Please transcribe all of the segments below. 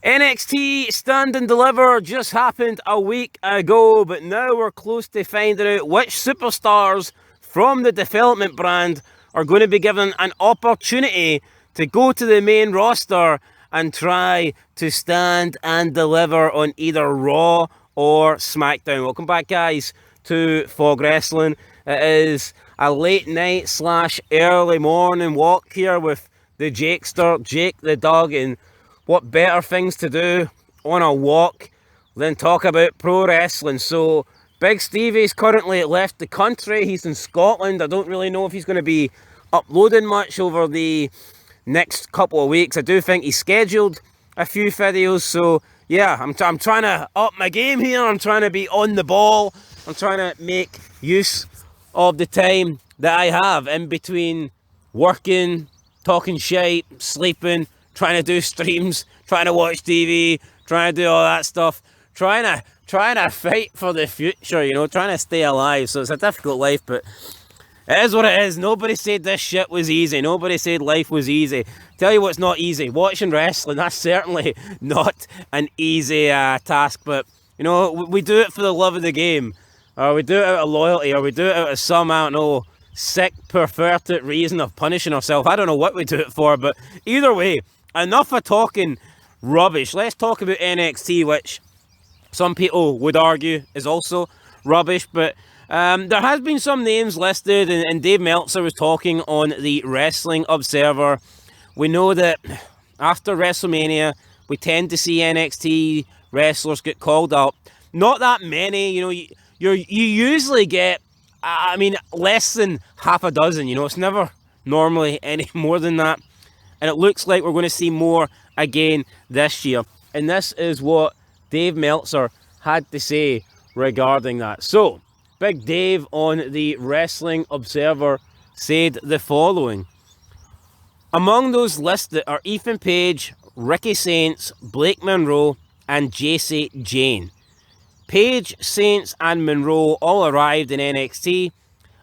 NXT Stand and Deliver just happened a week ago, but now we're close to finding out which superstars from the development brand are going to be given an opportunity to go to the main roster and try to stand and deliver on either Raw or Smackdown. Welcome back, guys, to Fog Wrestling. It is a late night / early morning walk here with the Jakester, Jake the dog, and what better things to do on a walk than talk about pro wrestling. So Big Stevie's currently left the country. He's in Scotland. I don't really know if he's going to be uploading much over the next couple of weeks. I do think he's scheduled a few videos. So yeah, I'm trying to up my game here. I'm trying to be on the ball. I'm trying to make use of the time that I have in between working, talking shit, sleeping, trying to do streams, trying to watch TV, trying to do all that stuff, trying to fight for the future, you know, trying to stay alive. So it's a difficult life, but it is what it is. Nobody said this shit was easy. Nobody said life was easy. Tell you what's not easy. Watching wrestling, that's certainly not an easy task. But, you know, we do it for the love of the game. Or we do it out of loyalty. Or we do it out of some, I don't know, sick, perverted reason of punishing ourselves. I don't know what we do it for, but either way, enough of talking rubbish. Let's talk about NXT, which some people would argue is also rubbish. But there has been some names listed, and Dave Meltzer was talking on the Wrestling Observer. We know that after WrestleMania, we tend to see NXT wrestlers get called up. Not that many, you know. You usually get, I mean, less than half a dozen. You know, it's never normally any more than that. And it looks like we're going to see more again this year. And this is what Dave Meltzer had to say regarding that. So, Big Dave on the Wrestling Observer said the following. Among those listed are Ethan Page, Ricky Saints, Blake Monroe, and Jacy Jayne. Page, Saints, and Monroe all arrived in NXT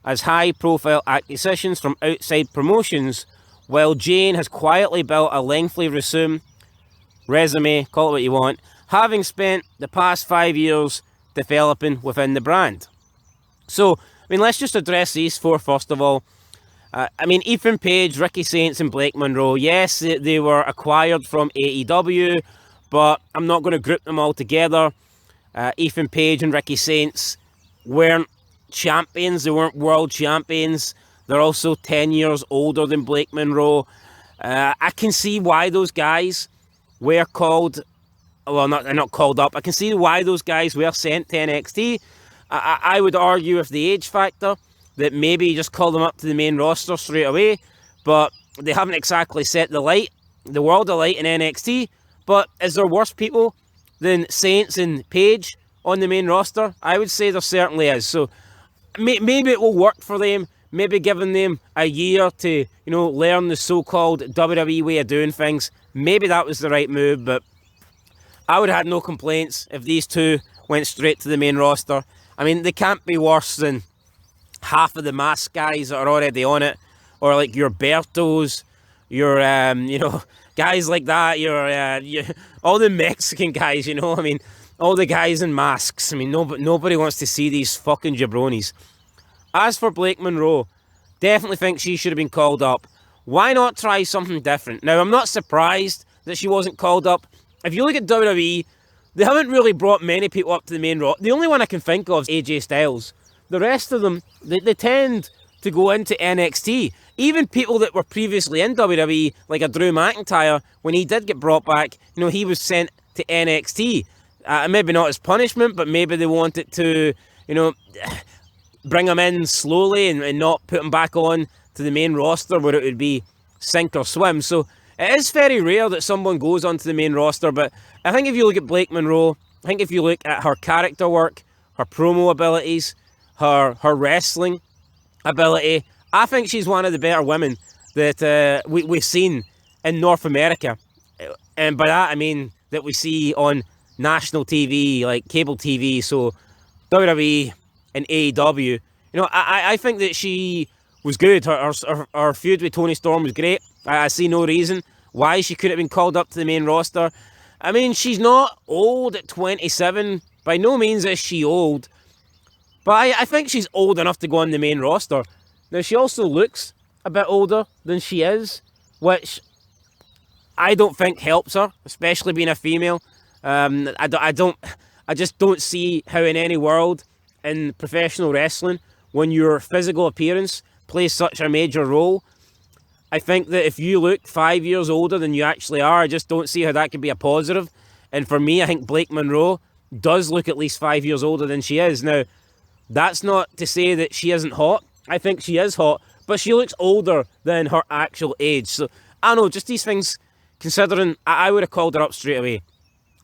as high-profile acquisitions from outside promotions, while Jayne has quietly built a lengthy resume, call it what you want, having spent the past 5 years developing within the brand. So, I mean, let's just address these four first of all. I mean, Ethan Page, Ricky Saints, and Blake Monroe, yes, they were acquired from AEW, but I'm not going to group them all together. Ethan Page and Ricky Saints weren't champions, they weren't world champions. They're also 10 years older than Blake Monroe. I can see why those guys were called, well, not called up. I can see why those guys were sent to NXT. I would argue with the age factor that maybe you just call them up to the main roster straight away, but they haven't exactly set the world alight in NXT. But is there worse people than Saints and Page on the main roster? I would say there certainly is. So maybe it will work for them. Maybe giving them a year to, you know, learn the so-called WWE way of doing things. Maybe that was the right move, but I would have had no complaints if these two went straight to the main roster. I mean, they can't be worse than half of the mask guys that are already on it, or like your Bertos, your, you know, guys like that, all the Mexican guys, you know, I mean, all the guys in masks. I mean, nobody wants to see these fucking jabronis. As for Blake Monroe, definitely think she should have been called up. Why not try something different? Now, I'm not surprised that she wasn't called up. If you look at WWE, they haven't really brought many people up to the main roster. The only one I can think of is AJ Styles. The rest of them, they tend to go into NXT. Even people that were previously in WWE, like a Drew McIntyre, when he did get brought back, you know, he was sent to NXT. Maybe not as punishment, but maybe they wanted to, you know, bring him in slowly and not put him back on to the main roster where it would be sink or swim. So it is very rare that someone goes onto the main roster, but I think if you look at Blake Monroe, I think if you look at her character work, her promo abilities, her wrestling ability, I think she's one of the better women that we've seen in North America. And by that I mean that we see on national TV, like cable TV, so WWE and AEW. You know, I think that she was good. Her feud with Toni Storm was great. I see no reason why she couldn't have been called up to the main roster. I mean, she's not old at 27. By no means is she old. But I think she's old enough to go on the main roster. Now, she also looks a bit older than she is, which I don't think helps her, especially being a female. I just don't see how in any world in professional wrestling, when your physical appearance plays such a major role. I think that if you look 5 years older than you actually are, I just don't see how that could be a positive. And for me, I think Blake Monroe does look at least 5 years older than she is. Now, that's not to say that she isn't hot. I think she is hot, but she looks older than her actual age. So, I don't know, just these things, considering I would have called her up straight away.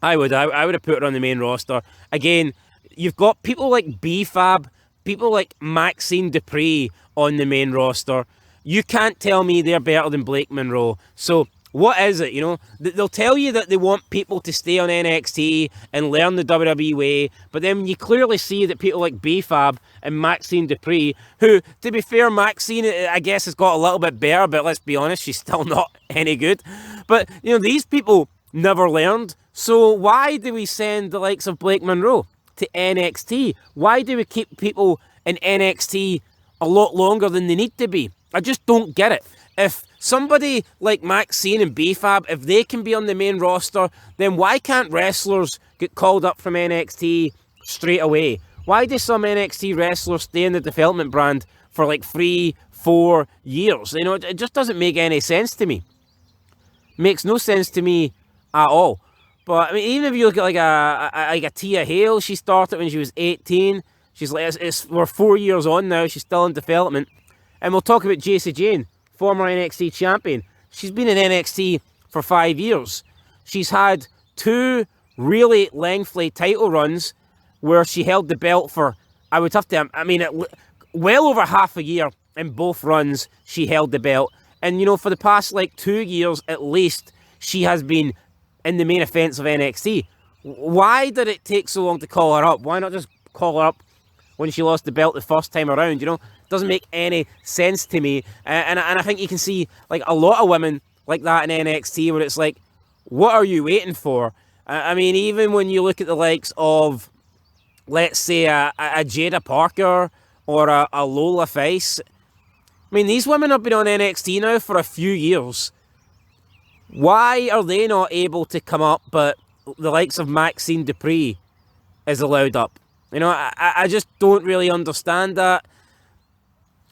I would have put her on the main roster. Again, you've got people like B-Fab, people like Maxine Dupree on the main roster. You can't tell me they're better than Blake Monroe. So, what is it, you know? They'll tell you that they want people to stay on NXT and learn the WWE way, but then you clearly see that people like B-Fab and Maxine Dupree, who, to be fair, Maxine, I guess, has got a little bit better, but let's be honest, she's still not any good. But, you know, these people never learned. So why do we send the likes of Blake Monroe to NXT? Why do we keep people in NXT a lot longer than they need to be? I just don't get it. If somebody like Maxine and B-Fab, if they can be on the main roster, then why can't wrestlers get called up from NXT straight away? Why do some NXT wrestlers stay in the development brand for like 3-4 years? You know, it just doesn't make any sense to me. Makes no sense to me at all. But I mean, even if you look at like a Tia Hale, she started when she was 18. She's like, we're 4 years on now. She's still in development. And we'll talk about Jacy Jayne, former NXT champion. She's been in NXT for 5 years. She's had 2 really lengthy title runs where she held the belt for, I would have to, I mean, well over half a year in both runs she held the belt. And, you know, for the past like 2 years at least, she has been in the main events of NXT. Why did it take so long to call her up? Why not just call her up when she lost the belt the first time around, you know? Doesn't make any sense to me. And I think you can see like a lot of women like that in NXT where it's like, what are you waiting for? I mean, even when you look at the likes of, let's say, a Jada Parker or a Lola Face. I mean, these women have been on NXT now for a few years. Why are they not able to come up, but the likes of Maxine Dupree is allowed up? You know, I just don't really understand that.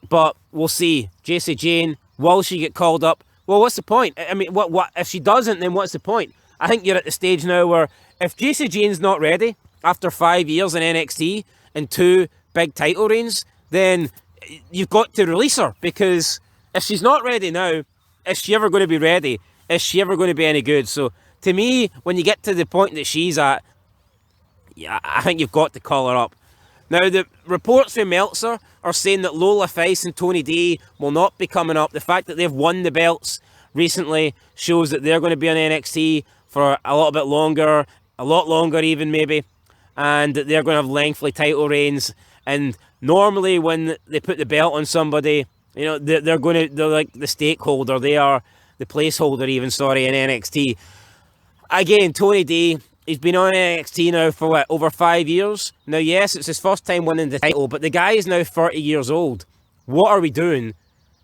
But we'll see. Jacy Jayne, will she get called up? Well, what's the point? I mean, what if she doesn't, then what's the point? I think you're at the stage now where if Jacy Jayne's not ready after 5 years in NXT and 2 big title reigns, then you've got to release her. Because if she's not ready now, is she ever going to be ready? Is she ever going to be any good? So, to me, when you get to the point that she's at, yeah, I think you've got to call her up. Now, the reports from Meltzer are saying that Lola Fice and Tony D will not be coming up. The fact that they've won the belts recently shows that they're going to be on NXT for a little bit longer, a lot longer even maybe, and that they're going to have lengthy title reigns. And normally when they put the belt on somebody, you know, they're like the stakeholder. They are the placeholder even, sorry, in NXT. Again, Tony D, he's been on NXT now for, what, over 5 years? Now, yes, it's his first time winning the title, but the guy is now 30 years old. What are we doing?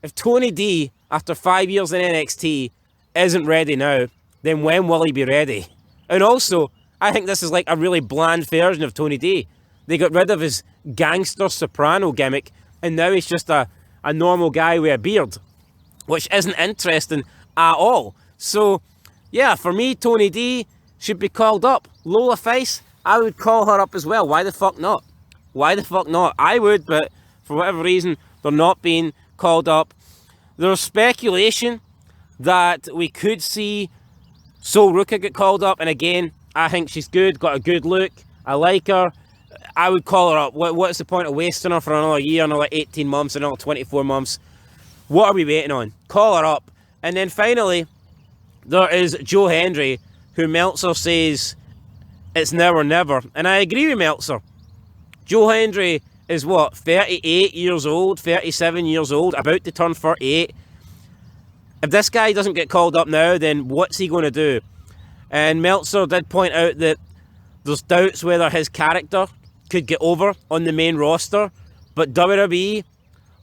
If Tony D, after 5 years in NXT, isn't ready now, then when will he be ready? And also, I think this is like a really bland version of Tony D. They got rid of his gangster soprano gimmick, and now he's just a normal guy with a beard, which isn't interesting at all. So, yeah, for me, Tony D should be called up. Lola Fice, I would call her up as well. Why the fuck not? Why the fuck not? I would, but for whatever reason, they're not being called up. There's speculation that we could see Sol Ruka get called up, and again, I think she's good, got a good look, I like her. I would call her up. What's the point of wasting her for another year, another 18 months, another 24 months? What are we waiting on? Call her up. And then finally, there is Joe Hendry, who Meltzer says it's now or never. And I agree with Meltzer. Joe Hendry is what, 38 years old, 37 years old, about to turn 38. If this guy doesn't get called up now, then what's he going to do? And Meltzer did point out that there's doubts whether his character could get over on the main roster, but WWE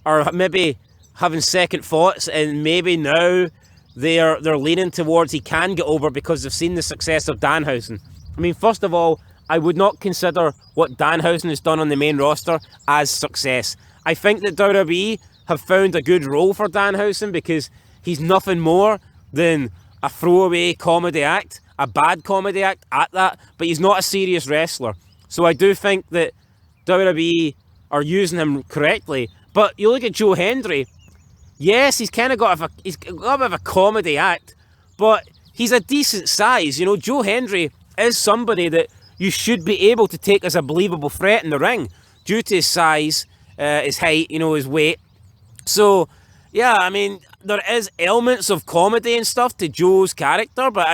are maybe having second thoughts, and maybe now they're leaning towards he can get over because they've seen the success of Danhausen. I mean, first of all, I would not consider what Danhausen has done on the main roster as success. I think that WWE have found a good role for Danhausen because he's nothing more than a throwaway comedy act, a bad comedy act at that, but he's not a serious wrestler. So I do think that WWE are using him correctly. But you look at Joe Hendry, yes, he's kind of got a bit of a comedy act, but he's a decent size. You know, Joe Hendry is somebody that you should be able to take as a believable threat in the ring due to his size, his height, you know, his weight. So, yeah, I mean, there is elements of comedy and stuff to Joe's character, but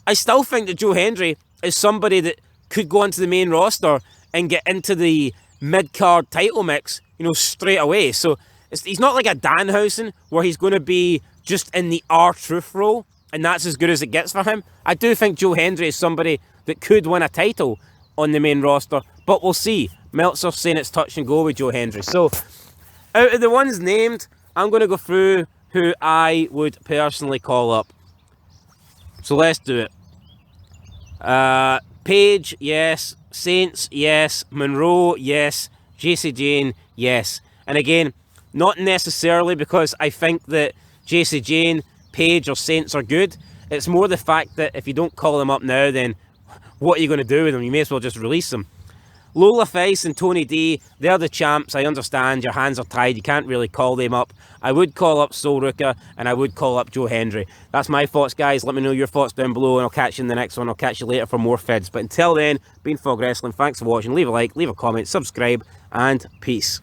I still think that Joe Hendry is somebody that could go into the main roster and get into the mid-card title mix, you know, straight away. So he's not like a Danhausen where he's going to be just in the R-Truth role, and that's as good as it gets for him. I do think Joe Hendry is somebody that could win a title on the main roster, but we'll see. Meltzer's saying it's touch and go with Joe Hendry. So, out of the ones named, I'm going to go through who I would personally call up. So let's do it. Paige, yes. Saints, yes. Monroe, yes. JC Jane, yes. And again, not necessarily because I think that JC Jane, Paige or Saints are good. It's more the fact that if you don't call them up now, then what are you going to do with them? You may as well just release them. Lola Fice and Tony D, they're the champs. I understand your hands are tied. You can't really call them up. I would call up Sol Ruka and I would call up Joe Hendry. That's my thoughts, guys. Let me know your thoughts down below and I'll catch you in the next one. I'll catch you later for more feds. But until then, been Fog Wrestling. Thanks for watching. Leave a like, leave a comment, subscribe, and peace.